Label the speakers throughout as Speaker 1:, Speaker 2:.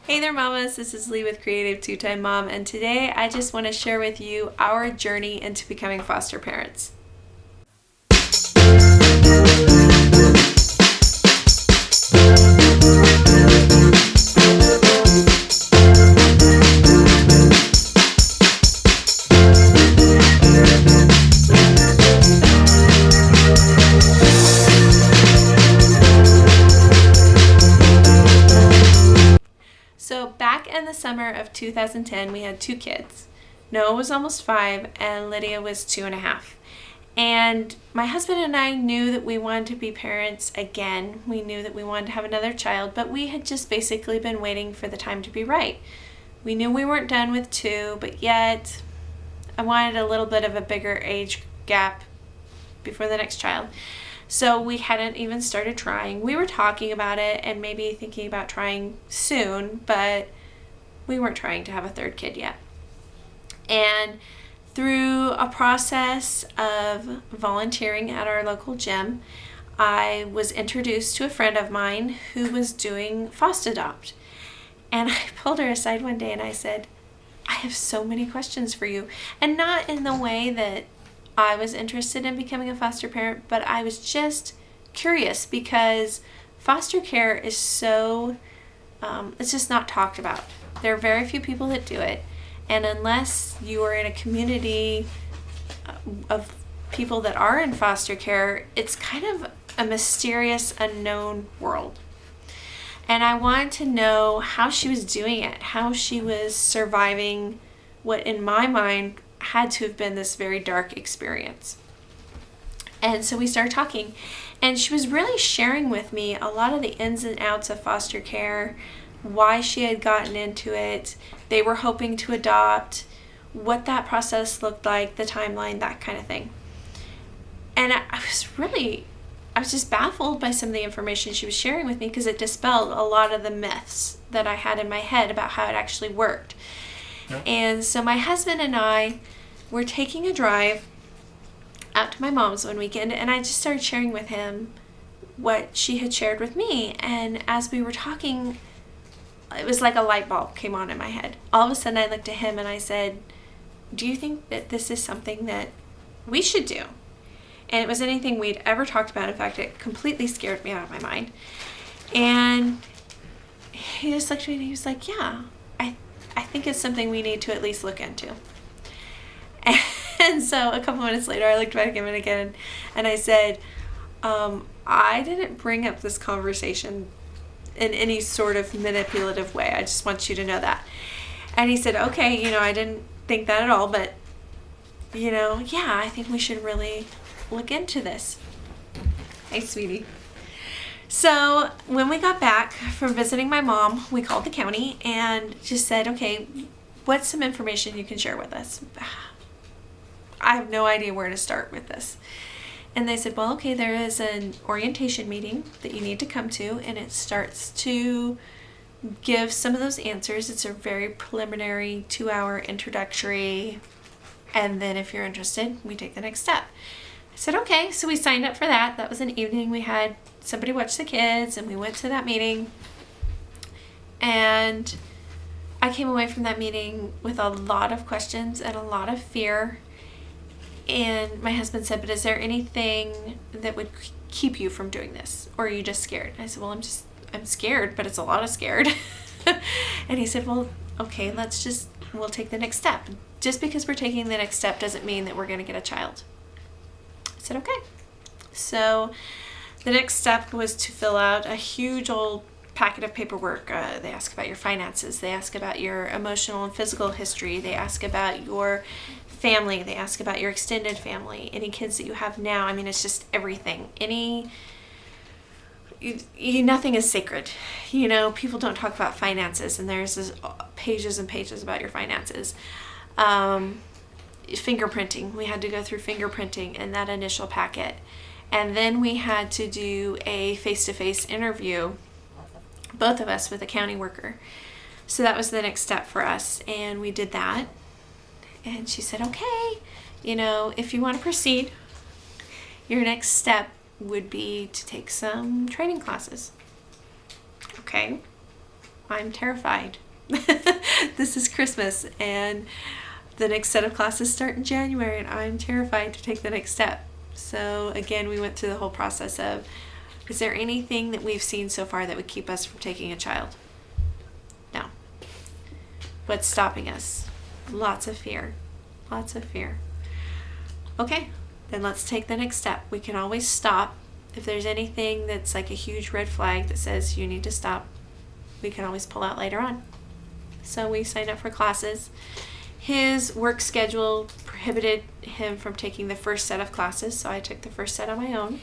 Speaker 1: Hey there, mamas. This is Lee with Creative Two-Time Mom, and today I just want to share with you our journey into becoming foster parents. So back in the summer of 2010, we had two kids. Noah was almost 5 and Lydia was 2.5. And my husband and I knew that we wanted to be parents again. We knew that we wanted to have another child, but we had just basically been waiting for the time to be right. We knew we weren't done with 2, but yet I wanted a little bit of a bigger age gap before the next child. So we hadn't even started trying. We were talking about it and maybe thinking about trying soon, but we weren't trying to have a third kid yet. And through a process of volunteering at our local gym, I was introduced to a friend of mine who was doing FostAdopt. And I pulled her aside one day and I said, I have so many questions for you. And not in the way that I was interested in becoming a foster parent, but I was just curious because foster care is so, it's just not talked about. There are very few people that do it. And unless you are in a community of people that are in foster care, it's kind of a mysterious, unknown world. And I wanted to know how she was doing it, how she was surviving what in my mind had to have been this very dark experience. And so we started talking, and she was really sharing with me a lot of the ins and outs of foster care, why she had gotten into it, they were hoping to adopt, what that process looked like, the timeline, that kind of thing. And I was just baffled by some of the information she was sharing with me because it dispelled a lot of the myths that I had in my head about how it actually worked. Yep. And so my husband and I were taking a drive out to my mom's one weekend, and I just started sharing with him what she had shared with me. And as we were talking, it was like a light bulb came on in my head. All of a sudden I looked at him and I said, do you think that this is something that we should do? And it was anything we'd ever talked about. In fact, it completely scared me out of my mind. And he just looked at me and he was like, yeah, I think it's something we need to at least look into. And so a couple minutes later, I looked back at him again and I said, I didn't bring up this conversation in any sort of manipulative way. I just want you to know that. And he said, okay, I didn't think that at all, but, yeah, I think we should really look into this. Hey, sweetie. So when we got back from visiting my mom, we called the county and just said, okay, what's some information you can share with us? I have no idea where to start with this. And they said, well, okay, there is an orientation meeting that you need to come to, and it starts to give some of those answers. It's a very preliminary 2-hour introductory, and then if you're interested, we take the next step. I said, okay, so we signed up for that. That was an evening. We had somebody watch the kids, and we went to that meeting. And I came away from that meeting with a lot of questions and a lot of fear. And my husband said, but is there anything that would keep you from doing this? Or are you just scared? I said, well, I'm scared, but it's a lot of scared. And he said, well, okay, we'll take the next step. Just because we're taking the next step doesn't mean that we're going to get a child. I said, okay. So the next step was to fill out a huge old packet of paperwork. They ask about your finances. They ask about your emotional and physical history. They ask about your family. They ask about your extended family, any kids that you have now. I mean, it's just everything. Nothing is sacred. People don't talk about finances, and there's pages and pages about your finances. Fingerprinting. We had to go through fingerprinting in that initial packet. And then we had to do a face-to-face interview, both of us, with a county worker. So that was the next step for us, and we did that. And she said, okay, if you want to proceed, your next step would be to take some training classes. Okay. I'm terrified. This is Christmas and the next set of classes start in January, and I'm terrified to take the next step. So again, we went through the whole process of, is there anything that we've seen so far that would keep us from taking a child? No. What's stopping us? Lots of fear. Lots of fear. Okay, then let's take the next step. We can always stop. If there's anything that's like a huge red flag that says you need to stop, we can always pull out later on. So we signed up for classes. His work schedule prohibited him from taking the first set of classes, so I took the first set on my own.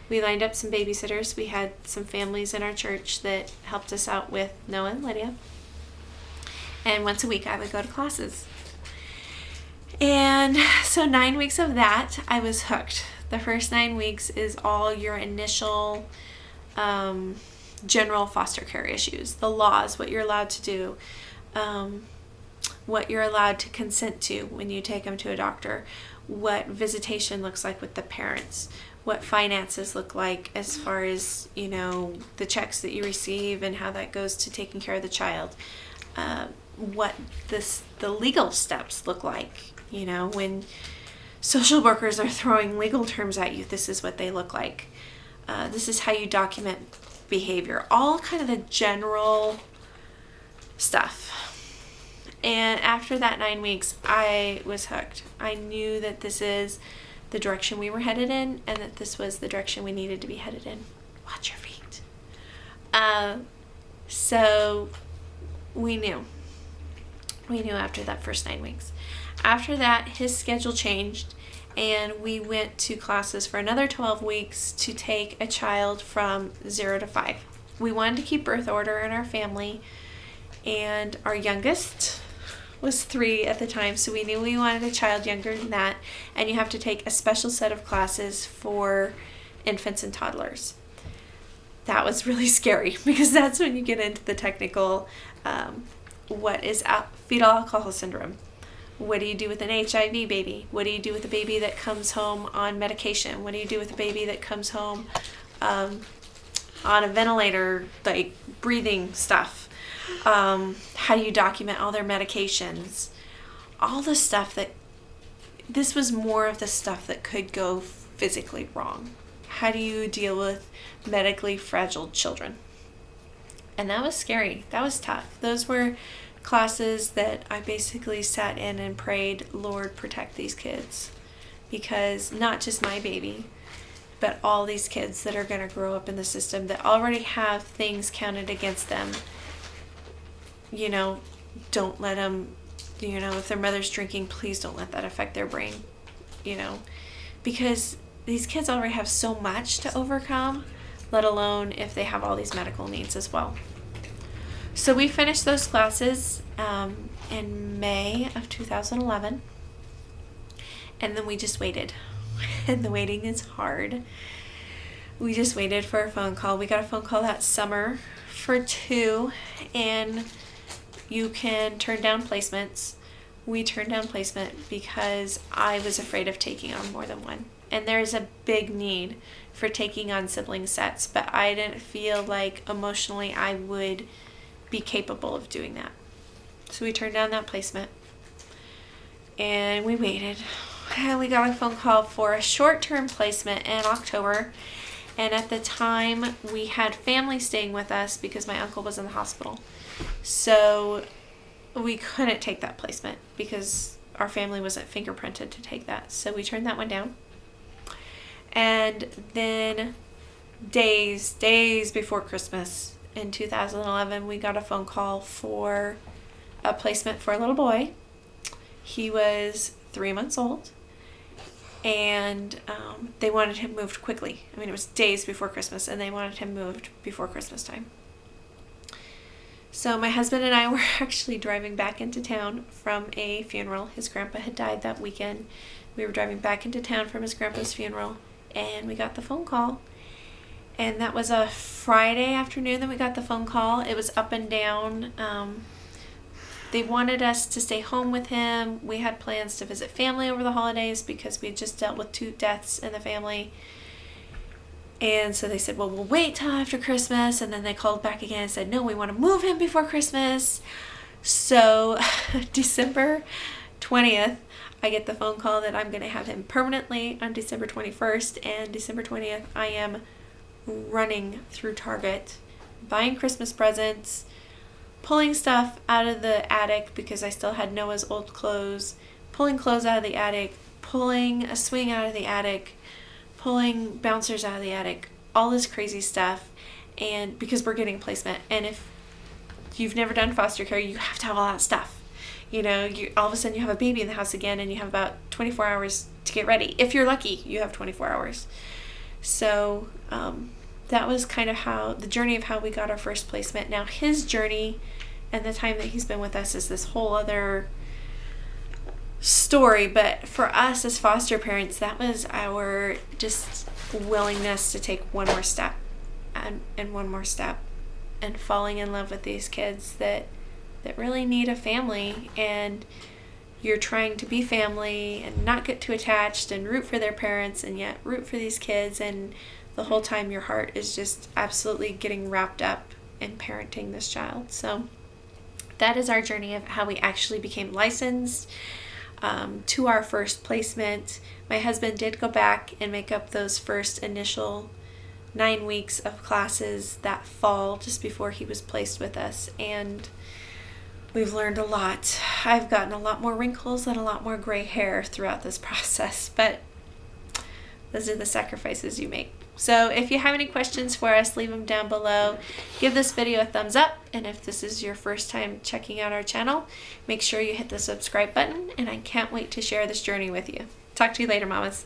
Speaker 1: We lined up some babysitters. We had some families in our church that helped us out with Noah and Lydia. And once a week I would go to classes. And so 9 weeks of that, I was hooked. The first 9 weeks is all your initial general foster care issues, the laws, what you're allowed to do, what you're allowed to consent to when you take them to a doctor, what visitation looks like with the parents, what finances look like as far as, the checks that you receive and how that goes to taking care of the child, what the legal steps look like, when social workers are throwing legal terms at you, this is what they look like. This is how you document behavior, all kind of the general stuff. And after that 9 weeks, I was hooked. I knew that this is the direction we were headed in, and that this was the direction we needed to be headed in. Watch your feet. So we knew after that first 9 weeks. After that, his schedule changed, and we went to classes for another 12 weeks to take a child from 0 to 5. We wanted to keep birth order in our family, and our youngest was 3 at the time, so we knew we wanted a child younger than that, and you have to take a special set of classes for infants and toddlers. That was really scary, because that's when you get into the technical, what is fetal alcohol syndrome? What do you do with an HIV baby? What do you do with a baby that comes home on medication? What do you do with a baby that comes home on a ventilator, like breathing stuff? How do you document all their medications? All the stuff this was more of the stuff that could go physically wrong. How do you deal with medically fragile children? And that was scary. That was tough. Those were classes that I basically sat in and prayed, Lord, protect these kids. Because not just my baby, but all these kids that are going to grow up in the system that already have things counted against them. Don't let them, if their mother's drinking, please don't let that affect their brain, because these kids already have so much to overcome, let alone if they have all these medical needs as well. So we finished those classes in May of 2011, and then we just waited, and the waiting is hard. We just waited for a phone call. We got a phone call that summer for 2, and you can turn down placements. We turned down placement because I was afraid of taking on more than one. And there's a big need for taking on sibling sets, but I didn't feel like emotionally I would be capable of doing that. So we turned down that placement. And we waited. And we got a phone call for a short-term placement in October. And at the time, we had family staying with us because my uncle was in the hospital. So we couldn't take that placement because our family wasn't fingerprinted to take that. So we turned that one down. And then days before Christmas in 2011, we got a phone call for a placement for a little boy. He was 3 months old. And they wanted him moved quickly. I mean, it was days before Christmas, and they wanted him moved before Christmas time. So my husband and I were actually driving back into town from a funeral. His grandpa had died that weekend. We were driving back into town from his grandpa's funeral, and we got the phone call. And that was a Friday afternoon that we got the phone call. It was up and down. They wanted us to stay home with him. We had plans to visit family over the holidays because we had just dealt with 2 deaths in the family. And so they said, well, we'll wait till after Christmas. And then they called back again and said, no, we want to move him before Christmas. So December 20th, I get the phone call that I'm going to have him permanently on December 21st. And December 20th, I am running through Target, buying Christmas presents, pulling stuff out of the attic because I still had Noah's old clothes, pulling clothes out of the attic, pulling a swing out of the attic, pulling bouncers out of the attic, all this crazy stuff. And because we're getting a placement, and if you've never done foster care, you have to have all that stuff. You know, all of a sudden you have a baby in the house again, and you have about 24 hours to get ready. If you're lucky, you have 24 hours. So that was kind of how the journey of how we got our first placement. Now his journey and the time that he's been with us is this whole other story, but for us as foster parents, that was our just willingness to take one more step and one more step, and falling in love with these kids that really need a family. And you're trying to be family and not get too attached and root for their parents, and yet root for these kids, and the whole time your heart is just absolutely getting wrapped up in parenting this child. So that is our journey of how we actually became licensed to our first placement. My husband did go back and make up those first initial 9 weeks of classes that fall just before he was placed with us, and we've learned a lot. I've gotten a lot more wrinkles and a lot more gray hair throughout this process, but those are the sacrifices you make. So if you have any questions for us, leave them down below. Give this video a thumbs up, and if this is your first time checking out our channel, make sure you hit the subscribe button, and I can't wait to share this journey with you. Talk to you later, mamas.